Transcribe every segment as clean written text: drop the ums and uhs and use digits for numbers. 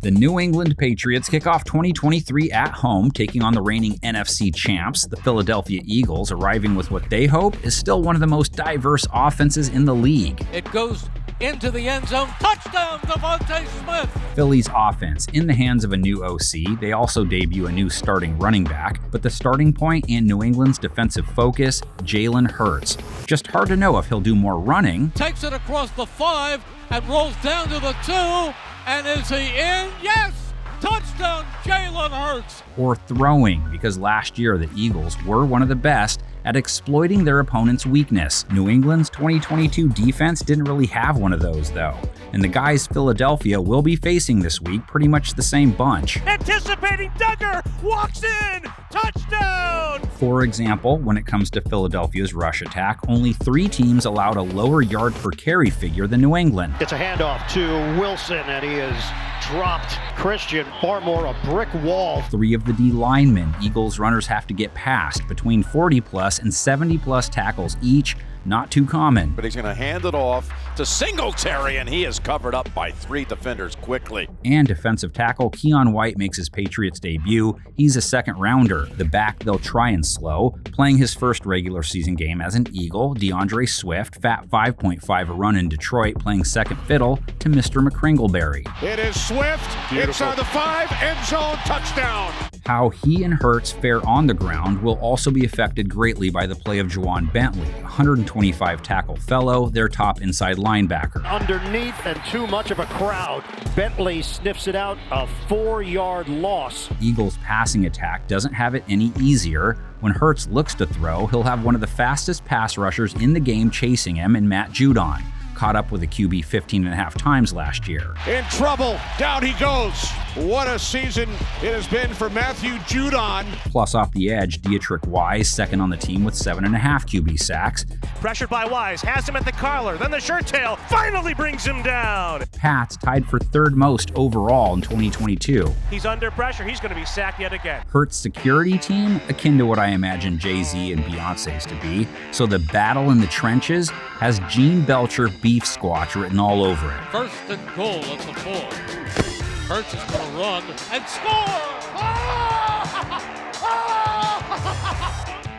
The New England Patriots kick off 2023 at home, taking on the reigning NFC champs, the Philadelphia Eagles, arriving with what they hope is still one of the most diverse offenses in the league. It goes into the end zone. Touchdown, Devontae Smith! Philly's offense in the hands of a new OC. They also debut a new starting running back, but the starting point and New England's defensive focus, Jalen Hurts. Just hard to know if he'll do more running. Takes it across the 5 and rolls down to the 2. And is he in? Yes! Touchdown, Jalen Hurts! Or throwing, because last year the Eagles were one of the best at exploiting their opponent's weakness. New England's 2022 defense didn't really have one of those, though. And the guys Philadelphia will be facing this week, pretty much the same bunch. Anticipating Duggar, walks in, touchdown! For example, when it comes to Philadelphia's rush attack, only 3 teams allowed a lower yard per carry figure than New England. It's a handoff to Wilson, and he is dropped. Christian Barmore, a brick wall. 3 of the D linemen Eagles runners have to get past, between 40-plus and 70-plus tackles each. Not too common. But he's going to hand it off to Singletary, and he is covered up by 3 defenders quickly. And defensive tackle Keon White makes his Patriots debut. He's a second-rounder, the back they'll try and slow. Playing his first regular season game as an Eagle, DeAndre Swift, fat 5.5 a run in Detroit, playing second fiddle to Mr. McCringleberry. It is Swift, inside the 5, end zone, touchdown! How he and Hurts fare on the ground will also be affected greatly by the play of Juwan Bentley, 125 tackle fellow, their top inside linebacker. Underneath and too much of a crowd. Bentley sniffs it out, a 4-yard loss. Eagles' passing attack doesn't have it any easier. When Hurts looks to throw, he'll have one of the fastest pass rushers in the game chasing him in Matt Judon. Caught up with a QB 15.5 times last year. In trouble, down he goes. What a season it has been for Matthew Judon. Plus off the edge, Dietrich Wise, second on the team with 7.5 QB sacks. Pressured by Wise, has him at the collar, then the shirt tail finally brings him down. Pats tied for 3rd most overall in 2022. He's under pressure, he's going to be sacked yet again. Hurts' security team, akin to what I imagine Jay-Z and Beyonce's to be, so the battle in the trenches has Gene Belcher beef squatch written all over it. First and goal at the 4. Hurts is going to run and score!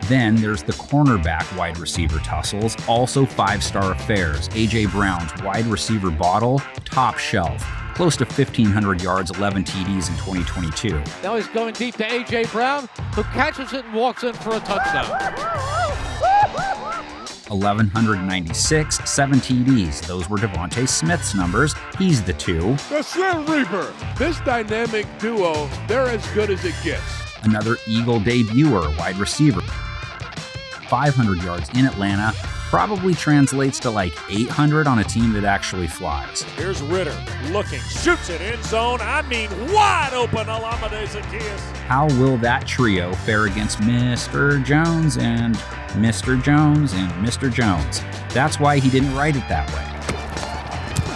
Then there's the cornerback wide receiver tussles, also 5-star affairs. A.J. Brown's wide receiver bottle, top shelf. Close to 1,500 yards, 11 TDs in 2022. Now he's going deep to A.J. Brown, who catches it and walks in for a touchdown. 1,196, 7 TDs. Those were Devontae Smith's numbers. He's the 2. The Slim Reaper. This dynamic duo, they're as good as it gets. Another Eagle debuter, wide receiver. 500 yards in Atlanta. Probably translates to like 800 on a team that actually flies. Here's Ritter looking, shoots it in zone. I mean, wide open Alameda Zacchaeus. How will that trio fare against Mr. Jones and Mr. Jones and Mr. Jones? That's why he didn't write it that way.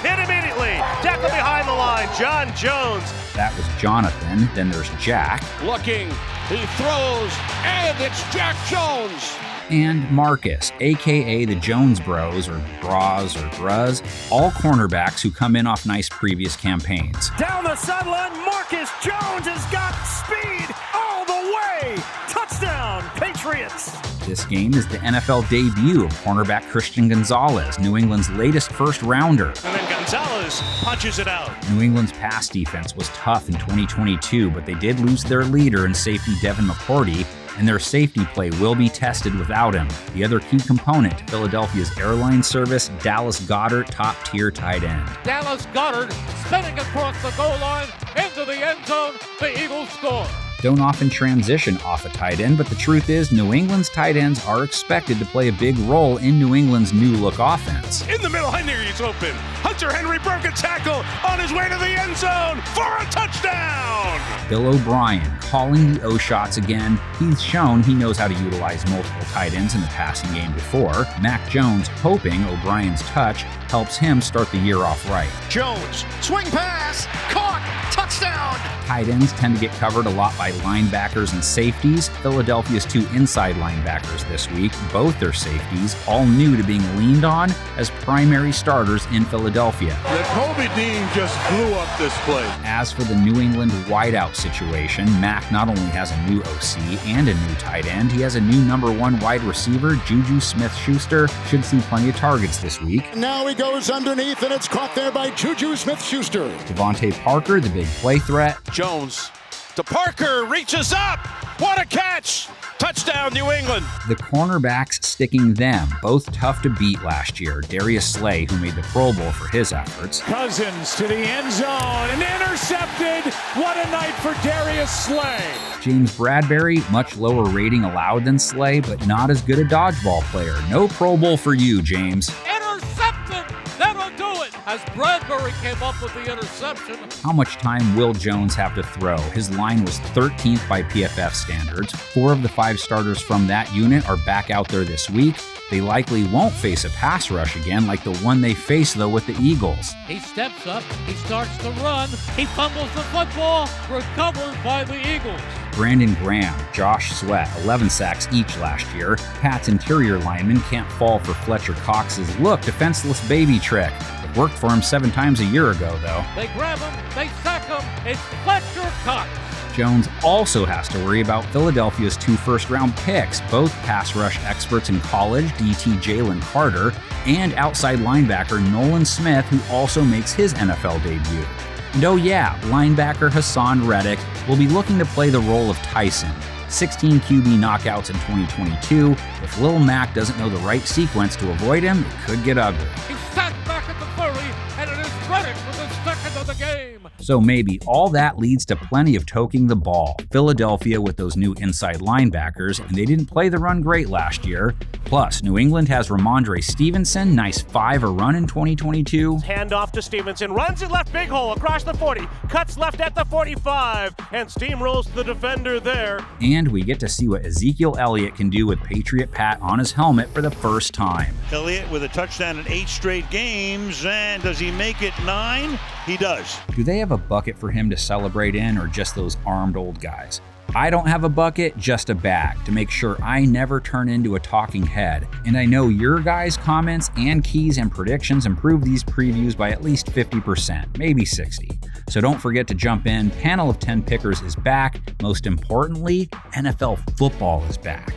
Hit immediately. Tackle behind the line. John Jones. That was Jonathan. Then there's Jack. Looking, he throws, and it's Jack Jones. And Marcus, a.k.a. the Jones Bros, or Bras, or Bras, all cornerbacks who come in off nice previous campaigns. Down the sideline, Marcus Jones has got speed all the way. Touchdown, Patriots. This game is the NFL debut of cornerback Christian Gonzalez, New England's latest first-rounder. And then Gonzalez punches it out. New England's pass defense was tough in 2022, but they did lose their leader in safety Devin McCourty, and their safety play will be tested without him. The other key component to Philadelphia's airline service, Dallas Goedert, top-tier tight end. Dallas Goedert spinning across the goal line into the end zone. The Eagles score. Don't often transition off a tight end, but the truth is New England's tight ends are expected to play a big role in New England's new-look offense. In the middle, Henry's open. Hunter Henry broke a tackle on his way to the end zone for a touchdown. Bill O'Brien calling the O-shots again. He's shown he knows how to utilize multiple tight ends in the passing game before. Mac Jones hoping O'Brien's touch helps him start the year off right. Jones, swing pass, caught, touchdown. Tight ends tend to get covered a lot by linebackers and safeties. Philadelphia's 2 inside linebackers this week, both their safeties, all new to being leaned on as primary starters in Philadelphia. The Kobe Dean just blew up this play. As for the New England wideout situation, Mac not only has a new OC and a new tight end, he has a new number 1 wide receiver, Juju Smith-Schuster, should see plenty of targets this week. Now he goes underneath, and it's caught there by Juju Smith-Schuster. Devontae Parker, the big play threat. Jones to Parker, reaches up. What a catch! Touchdown, New England. The cornerbacks sticking them, both tough to beat last year. Darius Slay, who made the Pro Bowl for his efforts. Cousins to the end zone and intercepted. What a night for Darius Slay. James Bradbury, much lower rating allowed than Slay, but not as good a dodgeball player. No Pro Bowl for you, James. Intercepted! That'll do it! As Bradbury came up with the interception. How much time will Jones have to throw? His line was 13th by PFF standards. 4 of the 5 starters from that unit are back out there this week. They likely won't face a pass rush again like the one they faced, though, with the Eagles. He steps up, he starts to run, he fumbles the football, recovered by the Eagles. Brandon Graham, Josh Sweat, 11 sacks each last year. Pat's interior lineman can't fall for Fletcher Cox's defenseless baby trick. It worked for him 7 times a year ago, though. They grab him, they sack him, it's Fletcher Cox. Jones also has to worry about Philadelphia's 2 first-round picks, both pass rush experts in college, DT Jalen Carter, and outside linebacker Nolan Smith, who also makes his NFL debut. And oh yeah, linebacker Hassan Reddick will be looking to play the role of Tyson. 16 QB knockouts in 2022. If Lil Mac doesn't know the right sequence to avoid him, it could get ugly. He sat back at the 30, and it is Reddick with his second of the game. So maybe all that leads to plenty of toking the ball. Philadelphia with those new inside linebackers, and they didn't play the run great last year. Plus, New England has Ramondre Stevenson, nice 5-a-run in 2022. Hand off to Stevenson, runs it left, big hole across the 40, cuts left at the 45, and steamrolls the defender there. And we get to see what Ezekiel Elliott can do with Patriot Pat on his helmet for the first time. Elliott with a touchdown in 8 straight games, and does he make it 9? He does. Do they have a bucket for him to celebrate in, or just those armed old guys? I don't have a bucket, just a bag, to make sure I never turn into a talking head. And I know your guys' comments and keys and predictions improve these previews by at least 50%, maybe 60. So don't forget to jump in. Panel of 10 Pickers is back. Most importantly, NFL football is back.